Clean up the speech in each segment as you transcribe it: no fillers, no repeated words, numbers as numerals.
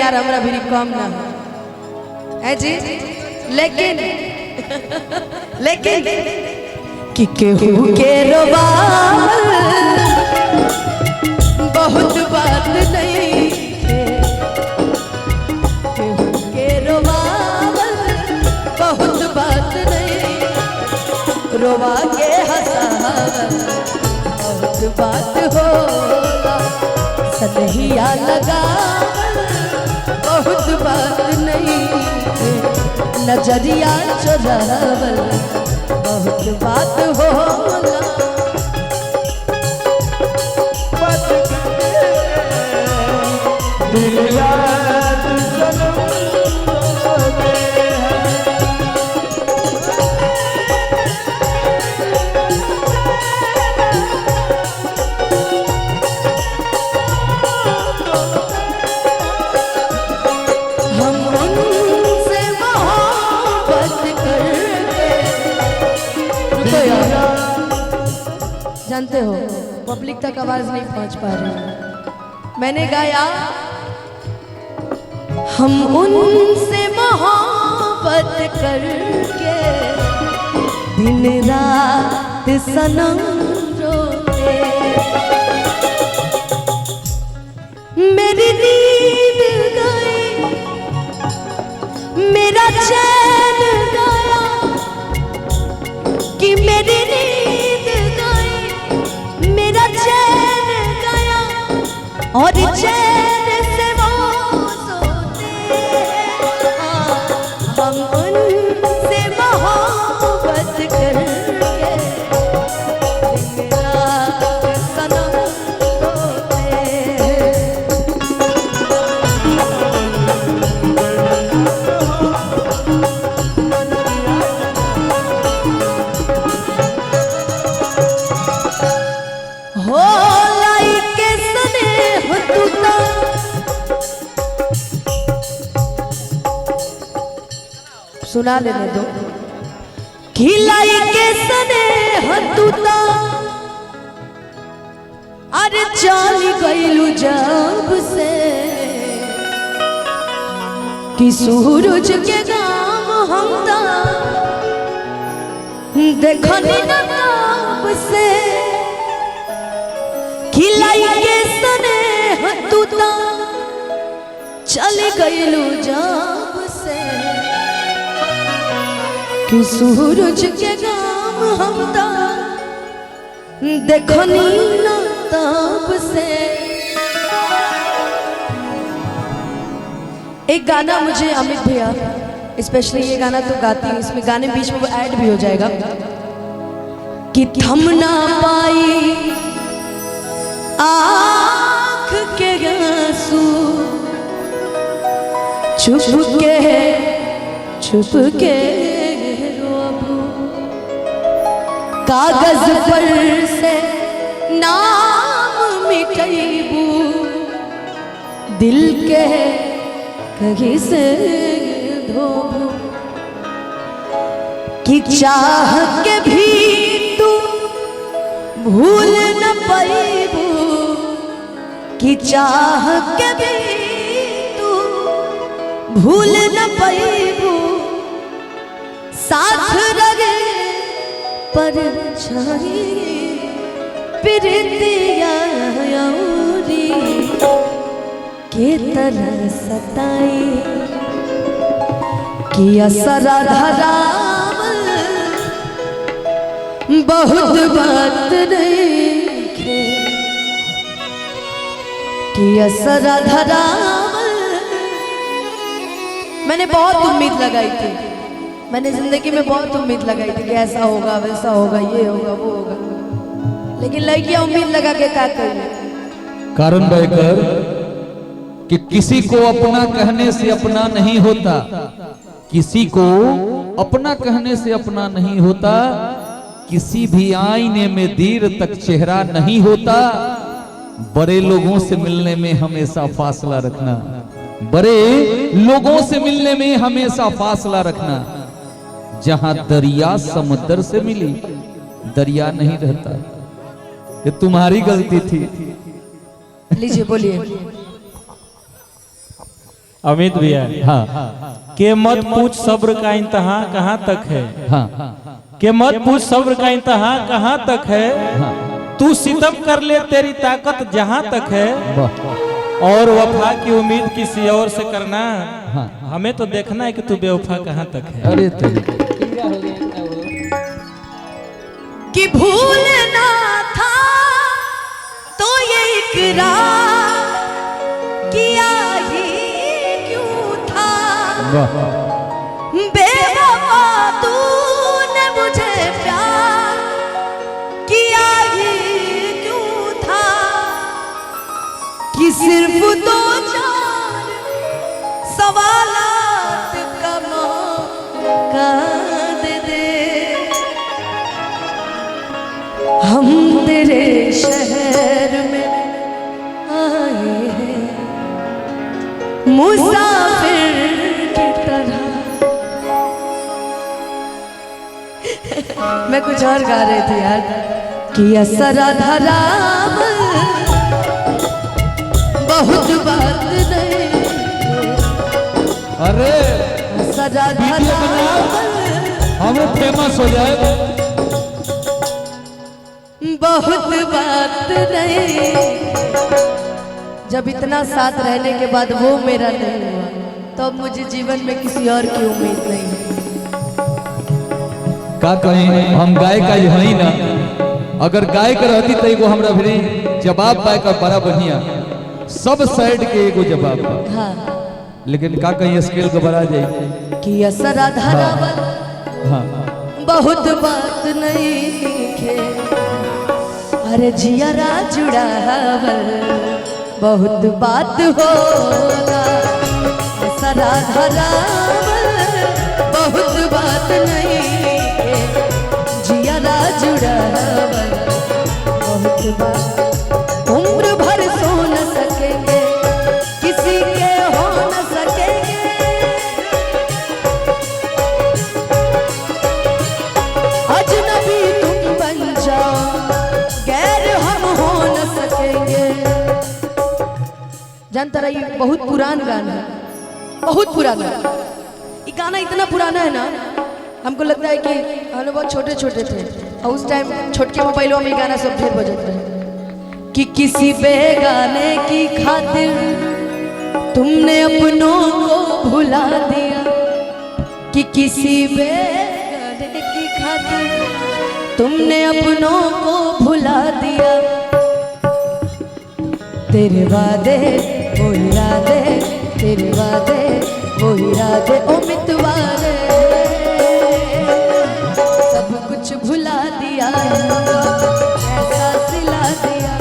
प्यार हमरा भी कम ना है जी। लेकिन लेकिन कि केहू के रोबावल बहुत बात नहीं है, केहू के रोबावल बहुत बात नहीं, रोवा के हंसावल बहुत बात होला, सनहिया लगावल बहुत बात नहीं है, नजरिया चुरावल बहुत बात होला। जानते हो पब्लिक तक आवाज नहीं पहुंच पा रही। मैंने गाया हम उनसे मोहब्बत करके दिन रात सनम रोते, मेरी नींद गई मेरा चैन गया, कि मेरी नींद गई मेरा चैन गया, और चैन से वो सोते हैं। हम उनसे मोहब्बत करके दिन रात सनम रोते हैं। हो लाई के स्नेह तूता सुना लेने दो, खिलाई के स्नेह तूता अरे चली गईलू जब से, कि सूरज के गाम हम देखनी न तब से, खिलाई के स्नेह तूता चली गईलू जब से, कि सूरज के गाम हम देखनी न तब से। एक गाना मुझे अमित भैया स्पेशली ये गाना तो गाती है, इसमें गाने बीच में वो ऐड भी हो जाएगा, कि थम ना पाई आँख के आंसू छुप के रोबू, कागज पर से नाम मिटैबू, दिल के कहीं से धोबू, कि चाह के भी तू भूल न पाईबू, कि चाह के भी तू भूल न पाईबू, साथ रगे पर छाई प्रीतिया के तरह सताई, कि असरा धरावल बहुत बात नहीं खे, कि असरा धरावल। मैंने बहुत उम्मीद लगाई थी, मैंने जिंदगी में बहुत उम्मीद लगाई थी कि ऐसा होगा वैसा होगा ये होगा वो होगा, लेकिन लड़कियां उम्मीद लगा के क्या करें। कारण बहकर कि किसी को अपना कहने से अपना नहीं होता, किसी को अपना कहने से अपना नहीं होता, किसी भी आईने में देर तक चेहरा नहीं होता, बड़े लोगों से मिलने में हमेशा फासला रखना, बड़े लोगों से मिलने में हमेशा फासला रखना। जहां दरिया समुद्र से मिली दरिया नहीं रहता, ये तुम्हारी गलती थी। लीजिए बोलिए। अमित भैया हाँ के मत पूछ सब्र का इंतहा कहाँ तक है। हाँ के मत पूछ सब्र का इंतहा कहाँ तक है। हाँ तू सितम कर ले तेरी ताकत जहाँ तक है। वाह और वफा की उम्मीद किसी और से करना। हाँ हमें तो देखना है कि तू बेवफा कहाँ तक है। अरे तेरी कि भूलना था तो ये इकरार किया ही क्यों था। वाह बेवफा तूने मुझे प्यार किया ही क्यों था। कि सिर्फ दो चार सवालात का मौका दे दे। हम तेरे शहर में आए हैं मुसाफिर की तरह। मैं कुछ और गा रही थी यार कि असरा धरा बहुत बात नहीं। अरे असरा वीडियो धरा हम फेमस हो जाए। बहुत बात नहीं। जब इतना साथ रहने के बाद वो मेरा नहीं हुआ तो अब मुझे जीवन में किसी और की उम्मीद नहीं है। का कहें हम गाय का यही ना। अगर गायक रहती तो एगो हमरा भी जवाब पाए का बड़ा बढ़िया सब साइड के एगो जवाब बा। हाँ लेकिन का कहीं स्केल को बढ़ा जाए कि असरा धरा हाँ बहुत बात नहीं खे। अरे जियरा जुड़ावल बहुत बात होला। असरा धरावल बहुत बात नहीं खे। जियरा जुड़ावल बहुत बात। उम्र भर सो न सकेंगे किसी के हो न सकेंगे। अजनबी तुम बन जाओ गैर हम हो न सकेंगे। जानता रही बहुत पुरान गाना है बहुत पुराना। ये गाना इतना पुराना है ना हमको लगता है कि हम लोग बहुत छोटे छोटे थे और उस टाइम छोटके मोबाइलों में गाना सब ढेर बजता है। कि किसी बेगाने की खातिर तुमने अपनों को भुला दिया। कि किसी बेगाने की खातिर तुमने अपनों को भुला दिया। तेरे वादे वो इरादे तेरे वादे वो इरादे ओ मितवारे सब कुछ भुला दिया। ऐसा सिला दिया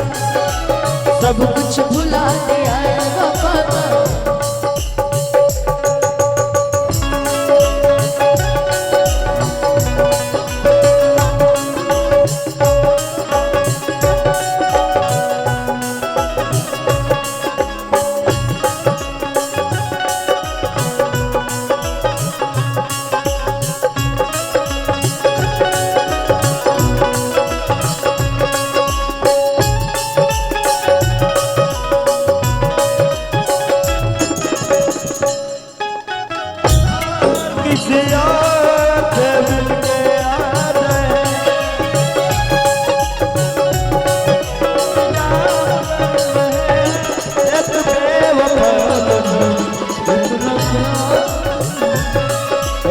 सब कुछ भुला दिया। वफा का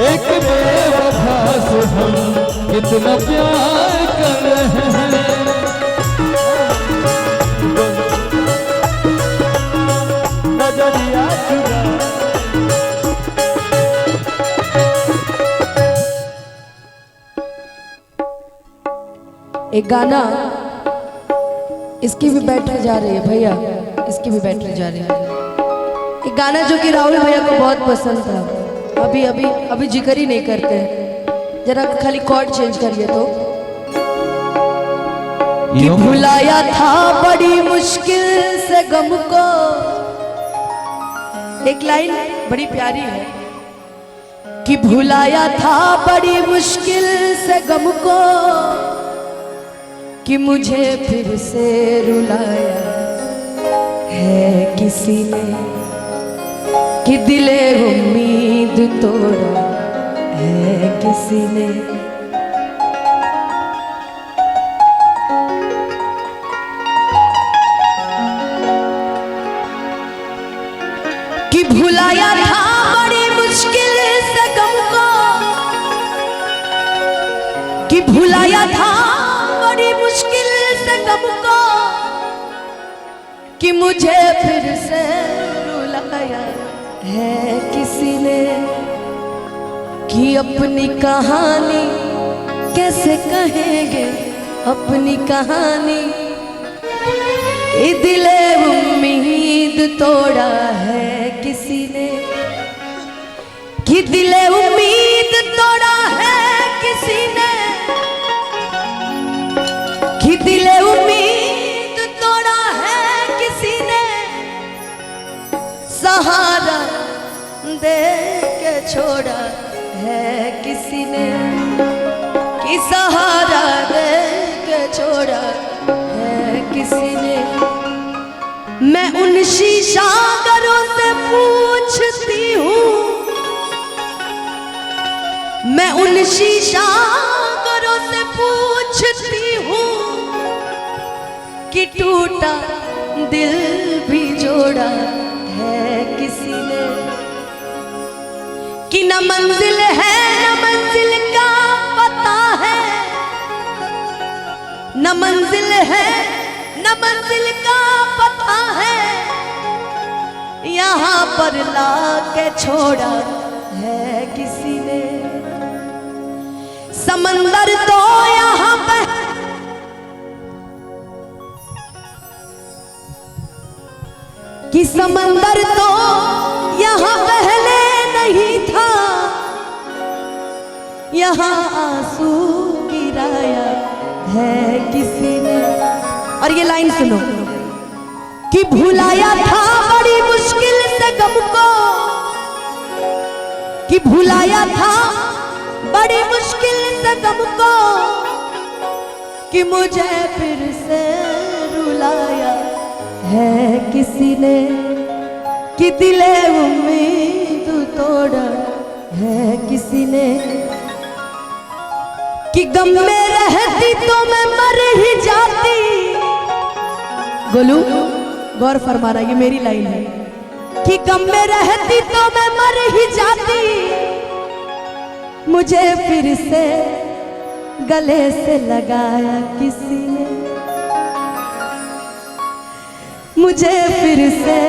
एक बेवफा से हम कितना प्यार कर रहे हैं। नजरिया चुरा एक गाना इसकी भी बैटरी जा रही है भैया इसकी भी बैटरी जा रही है। एक गाना जो कि राहुल भैया को बहुत पसंद था अभी अभी अभी जिक्र ही नहीं करते जरा खाली कॉर्ड चेंज करिए तो। कि भुलाया था बड़ी मुश्किल से गम को। एक लाइन बड़ी प्यारी है कि भुलाया था बड़ी मुश्किल से गम को। कि मुझे फिर से रुलाया है किसी ने। कि दिले उम्मीद तोड़ा है किसी ने। कि भुलाया था बड़ी मुश्किल से गम को, कि भुलाया था बड़ी मुश्किल से गम को, कि मुझे फिर से रुलाया है किसी ने। कि अपनी कहानी कैसे कहेंगे अपनी कहानी, कि दिले उम्मीद तोड़ा है किसी ने। कि दिले उम्मीद तोड़ा है किसी ने, कि दिले उम्मीद तोड़ा है किसी ने। सहारा दे के छोड़ा है किसी ने, कि सहारा दे के छोड़ा है किसी ने। मैं उन शीशागरों से पूछती हूँ, मैं उन शीशागरों से पूछती हूँ, कि टूटा दिल भी जोड़ा है किसी ने। कि न मंजिल है न मंजिल का पता है, न मंजिल है न मंजिल का पता है। यहाँ पर लाके छोड़ा है किसी ने। समंदर तो यहाँ पे, कि समंदर तो यहाँ पहले नहीं था, यहाँ आंसू गिराया है किसी ने। और ये लाइन सुनो, कि भुलाया था बड़ी मुश्किल से गम को, कि भुलाया था बड़ी मुश्किल से गम को, कि मुझे फिर से रुलाया है किसी ने। कि दिले उम्मीद तोड़ा है किसी ने। कि गम में रहती तो मैं मर ही जाती। गोलू गौर फरमाना, ये मेरी लाइन है। कि गम में रहती तो मैं मर ही जाती, मुझे फिर से गले से लगाया किसी ने। मुझे फिर से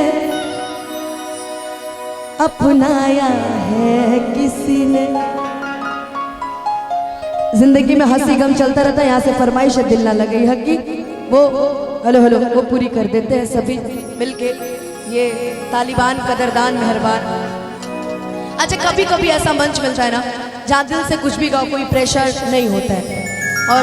अपनाया है किसी ने। जिंदगी में हंसी गम चलता रहता है, यहाँ से फरमाइश है दिल ना लगे हकी, वो हेलो हेलो वो पूरी कर देते हैं सभी मिलके। ये तालिबान कदरदान मेहरबान। अच्छा कभी कभी ऐसा मंच मिलता है ना जहाँ दिल से कुछ भी गाओ, कोई प्रेशर नहीं होता है और